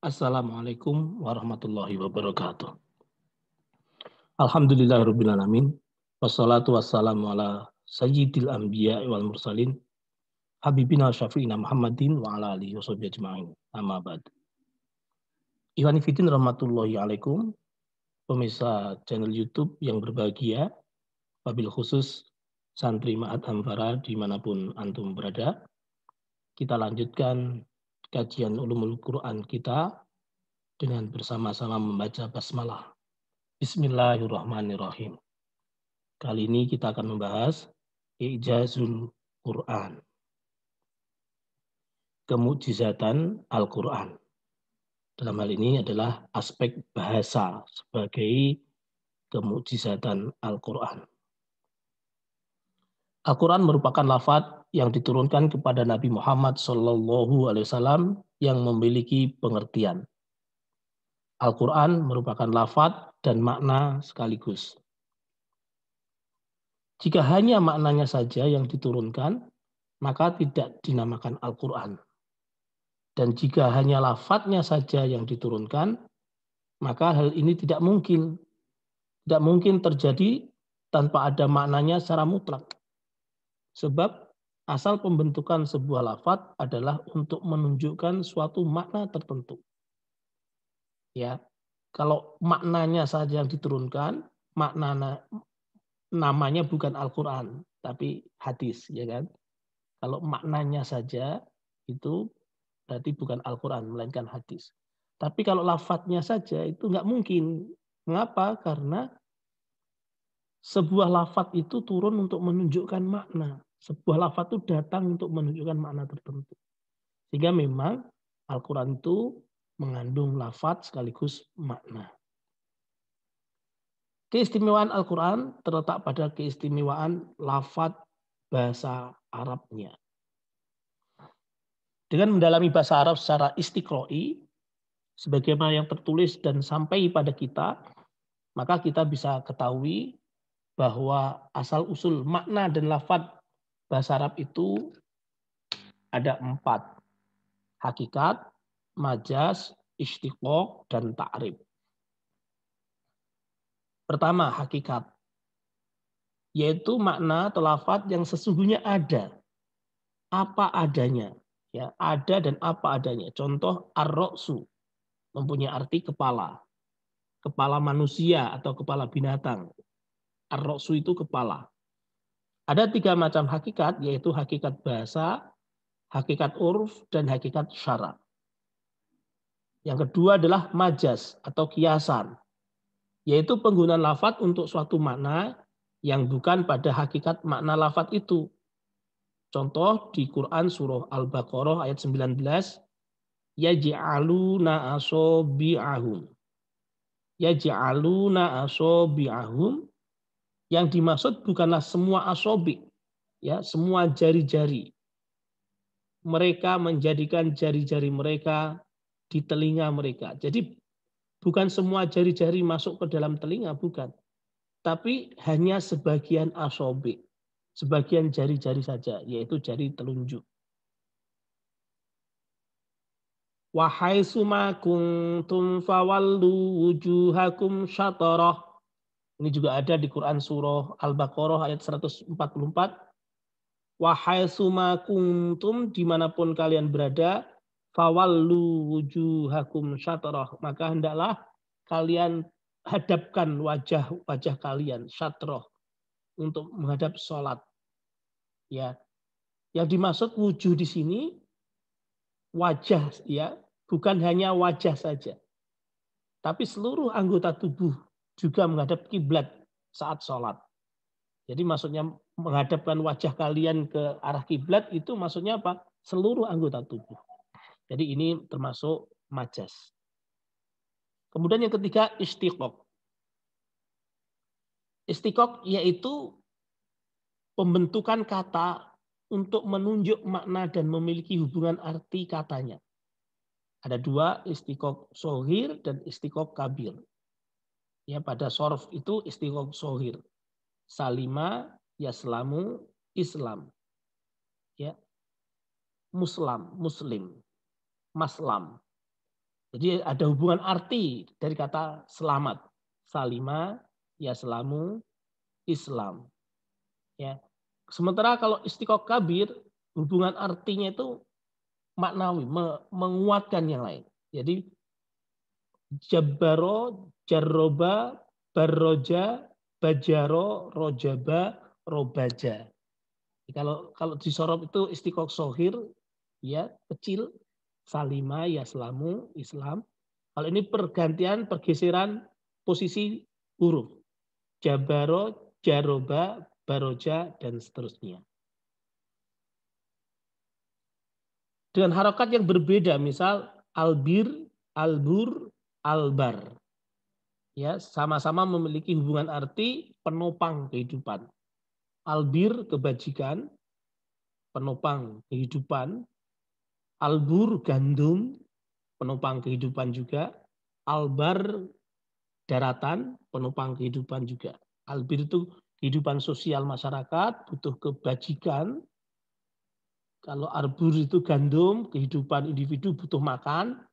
Assalamualaikum warahmatullahi wabarakatuh. Alhamdulillahirrabbilalamin. Wassalatu wassalamu ala sayyidil anbiya wal mursalin. Habibina syafi'ina Muhammadin wa ala alihi washabihi ajma'in. Amma ba'd. Ikhwan fillah rahmatullahi alaikum. Pemirsa channel YouTube yang berbahagia, wabil khusus santri Ma'had Amfara dimanapun antum berada. Kita lanjutkan kajian ulumul Quran kita dengan bersama-sama membaca basmalah. Bismillahirrahmanirrahim. Kali ini kita akan membahas I'jazul Quran. Kemukjizatan Al-Quran. Dalam hal ini adalah aspek bahasa sebagai kemukjizatan Al-Quran. Al-Quran merupakan lafadz yang diturunkan kepada Nabi Muhammad SAW yang memiliki pengertian. Al-Quran merupakan lafadz dan makna sekaligus. Jika hanya maknanya saja yang diturunkan, maka tidak dinamakan Al-Quran. Dan jika hanya lafadznya saja yang diturunkan, maka hal ini tidak mungkin. Tidak mungkin terjadi tanpa ada maknanya secara mutlak. Sebab asal pembentukan sebuah lafadz adalah untuk menunjukkan suatu makna tertentu. Ya, kalau maknanya saja yang diturunkan, namanya bukan Al-Quran, tapi hadis, ya kan? Kalau maknanya saja itu berarti bukan Al-Quran, melainkan hadis. Tapi kalau lafadznya saja itu nggak mungkin. Mengapa? Karena sebuah lafadz itu turun untuk menunjukkan makna. Sebuah lafadz itu datang untuk menunjukkan makna tertentu. Sehingga memang Al-Quran itu mengandung lafadz sekaligus makna. Keistimewaan Al-Quran terletak pada keistimewaan lafadz bahasa Arabnya. Dengan mendalami bahasa Arab secara istiqroi, sebagaimana yang tertulis dan sampai pada kita, maka kita bisa ketahui bahwa asal-usul makna dan lafadz bahasa Arab itu ada 4. Hakikat, majaz, istiqaq, dan ta'rib. Pertama, hakikat. Yaitu makna atau lafadz yang sesungguhnya ada. Apa adanya. Ya, ada dan apa adanya. Contoh ar-ra'su mempunyai arti kepala. Kepala manusia atau kepala binatang. Ar-ra'su itu kepala. Ada 3 macam hakikat, yaitu hakikat bahasa, hakikat urf, dan hakikat syara. Yang kedua adalah majaz atau kiasan, yaitu penggunaan lafadz untuk suatu makna yang bukan pada hakikat makna lafadz itu. Contoh di Quran surah Al-Baqarah ayat 19, yaj'aluna asabi'ahum. Yaj'aluna asabi'ahum, yang dimaksud bukanlah semua asobi, ya, semua jari-jari. Mereka menjadikan jari-jari mereka di telinga mereka. Jadi bukan semua jari-jari masuk ke dalam telinga, bukan. Tapi hanya sebagian asobi. Sebagian jari-jari saja, yaitu jari telunjuk. Wa haitsuma kuntum fawallu wujuhakum syatrah. Ini juga ada di Quran surah Al-Baqarah ayat 144. Wa haitsuma kuntum, dimanapun kalian berada, fawallu wujuhakum syatrah. Maka hendaklah kalian hadapkan wajah kalian syatrah untuk menghadap sholat. Ya, yang dimaksud wujuh di sini wajah, ya, bukan hanya wajah saja, tapi seluruh anggota tubuh juga menghadap kiblat saat sholat. Jadi maksudnya menghadapkan wajah kalian ke arah kiblat itu maksudnya apa? Seluruh anggota tubuh. Jadi ini termasuk majaz. Kemudian yang ketiga istiqaq. Istiqaq yaitu pembentukan kata untuk menunjuk makna dan memiliki hubungan arti katanya. Ada 2, istiqaq shohir dan istiqaq kabir. Ya, pada sorf itu istiqaq shohir. Salima, yaslamu, Islam. Ya. Muslim, maslam. Jadi ada hubungan arti dari kata selamat. Salima, yaslamu, Islam. Ya. Sementara kalau istiqoq kabir, hubungan artinya itu maknawi, menguatkan yang lain. Jadi jabbaro, jarroba, barroja, bajaro, rojaba, robaja. Kalau disorot itu istiqoq sohir, ya kecil, salima, yaslamu, Islam. Kalau ini pergeseran posisi huruf. Jabaro, jaroba, baroja, dan seterusnya. Dengan harokat yang berbeda, misal albir, albur, albar. Ya, sama-sama memiliki hubungan arti penopang kehidupan. Albir, kebajikan, penopang kehidupan. Albur, gandum, penopang kehidupan juga. Albar, daratan, penopang kehidupan juga. Albir itu kehidupan sosial masyarakat, butuh kebajikan. Kalau arbur itu gandum, kehidupan individu butuh makan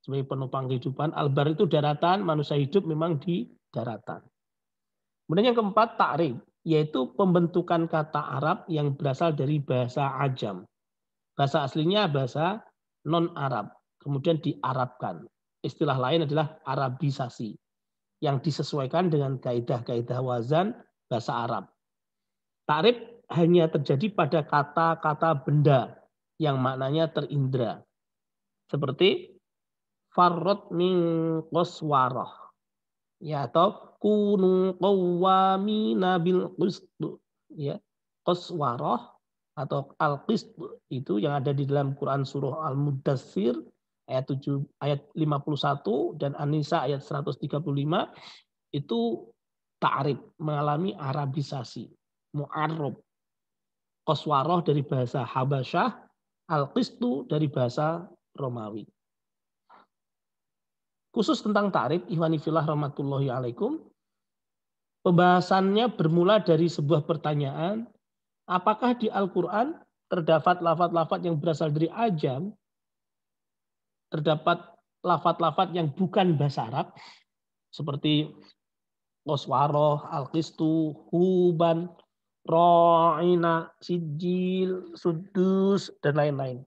sebagai penopang kehidupan. Albar itu daratan, manusia hidup memang di daratan. Kemudian yang keempat, ta'rif, yaitu pembentukan kata Arab yang berasal dari bahasa Ajam. Bahasa aslinya bahasa non-Arab, kemudian diarabkan. Istilah lain adalah Arabisasi, yang disesuaikan dengan kaidah-kaidah wazan bahasa Arab. Ta'rif hanya terjadi pada kata-kata benda yang maknanya terindra. Seperti farrot min qaswarah. Ya, atau kunu qawwamina bil qist. Ya, qaswarah atau al-qist itu yang ada di dalam Quran surah Al-Mudaththir ayat 51 dan An-Nisa ayat 135 itu ta'rif, mengalami arabisasi, mu'arrab. Qaswarah dari bahasa Habasyah, al-qistu dari bahasa Romawi. Khusus tentang ta'rif, ikhwani fillah rahmatullahi alaikum, pembahasannya bermula dari sebuah pertanyaan, apakah di Al-Quran terdapat lafaz-lafaz yang berasal dari Ajam, terdapat lafaz-lafaz yang bukan bahasa Arab, seperti qaswarah, al-qistu, huban, ra'ina, sijil, sudus, dan lain-lain.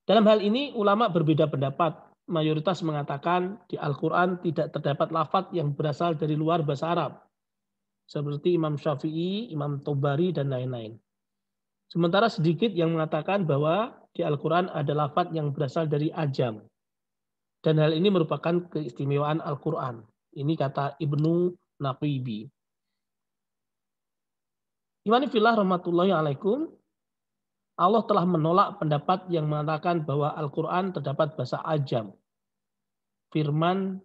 Dalam hal ini ulama berbeda pendapat. Mayoritas mengatakan di Al-Quran tidak terdapat lafaz yang berasal dari luar bahasa Arab. Seperti Imam Syafi'i, Imam Tobari, dan lain-lain. Sementara sedikit yang mengatakan bahwa di Al-Quran ada lafaz yang berasal dari Ajam. Dan hal ini merupakan keistimewaan Al-Quran. Ini kata Ibnu Naqibi. Imani fillah rahmatullahi alaikum. Allah telah menolak pendapat yang mengatakan bahwa Al-Quran terdapat bahasa Ajam. Firman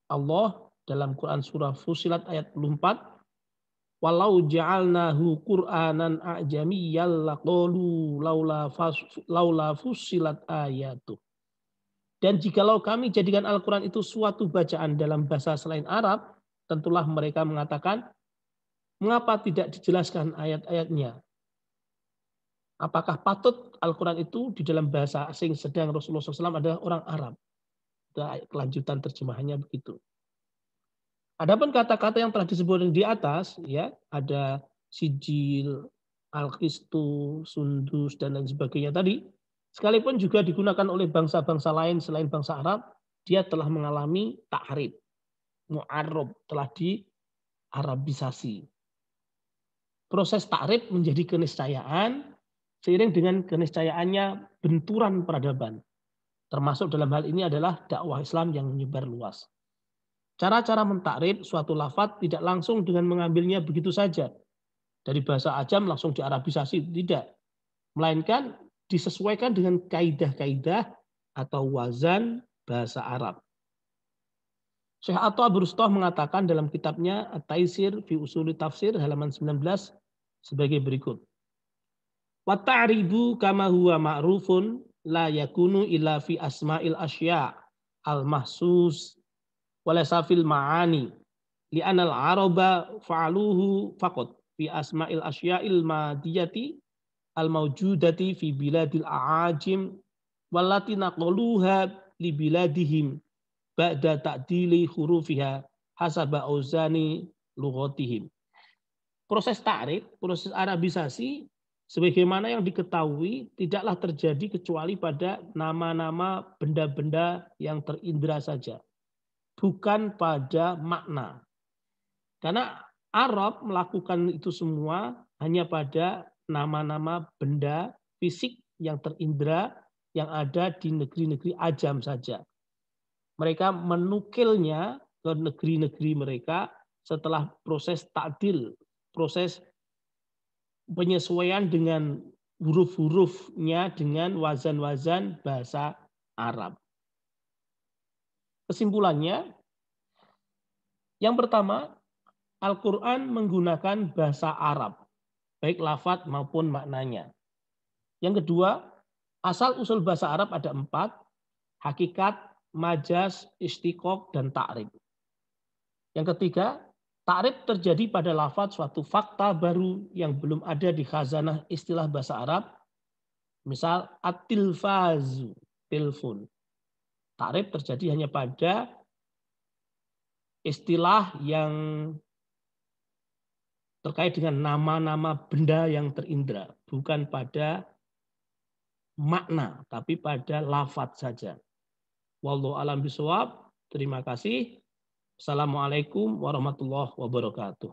Allah dalam Quran surah Fussilat ayat 24, walau ja'alnahu Qur'anan a'jamiyyal laqalu laula fussilat ayatuh. Dan jikalau kami jadikan Al-Quran itu suatu bacaan dalam bahasa selain Arab, tentulah mereka mengatakan, mengapa tidak dijelaskan ayat-ayatnya? Apakah patut Al-Quran itu di dalam bahasa asing sedang Rasulullah SAW adalah orang Arab? Itu kelanjutan terjemahannya begitu. Adapun kata-kata yang telah disebutkan di atas, ya ada sijil, al-qistu, sundus, dan lain sebagainya tadi, sekalipun juga digunakan oleh bangsa-bangsa lain selain bangsa Arab, dia telah mengalami ta'rif, mu'arrab, telah diarabisasi. Proses ta'rif menjadi keniscayaan, seiring dengan keniscayaannya benturan peradaban. Termasuk dalam hal ini adalah dakwah Islam yang menyebar luas. Cara-cara mentakrif suatu lafaz tidak langsung dengan mengambilnya begitu saja. Dari bahasa Ajam langsung diarabisasi, tidak. Melainkan disesuaikan dengan kaidah-kaidah atau wazan bahasa Arab. Syekh Atta Burustah mengatakan dalam kitabnya At-Taisir fi Usuli Tafsir halaman 19 sebagai berikut. Wa ta'ribu kama huwa ma'rufun la yakunu illa fi asma'il asya' al-mahsus walaysa fil ma'ani li'anal araba fa'aluhu faqat fi asma'il asya'il madiyati al-mawjudati fi biladil a'ajim wallati naqaluha li biladihim ba'da ta'dili hurufiha hasaba auzani lughatihim. Proses ta'rif, proses arabisasi sebagaimana yang diketahui tidaklah terjadi kecuali pada nama-nama benda-benda yang terindra saja, bukan pada makna. Karena Arab melakukan itu semua hanya pada nama-nama benda fisik yang terindra yang ada di negeri-negeri ajam saja. Mereka menukilnya ke negeri-negeri mereka setelah proses ta'dil, proses penyesuaian dengan huruf-hurufnya dengan wazan-wazan bahasa Arab. Kesimpulannya, yang pertama, Al-Quran menggunakan bahasa Arab, baik lafadz maupun maknanya. Yang kedua, asal-usul bahasa Arab ada 4, hakikat, majaz, istiqaq, dan ta'rif. Yang ketiga, ta'rif terjadi pada lafadz suatu fakta baru yang belum ada di khazanah istilah bahasa Arab. Misal, at-tilfazu, telepon. Ta'rif terjadi hanya pada istilah yang terkait dengan nama-nama benda yang terindra, bukan pada makna, tapi pada lafadz saja. Wallahu a'lam bishawab. Terima kasih. Assalamualaikum warahmatullahi wabarakatuh.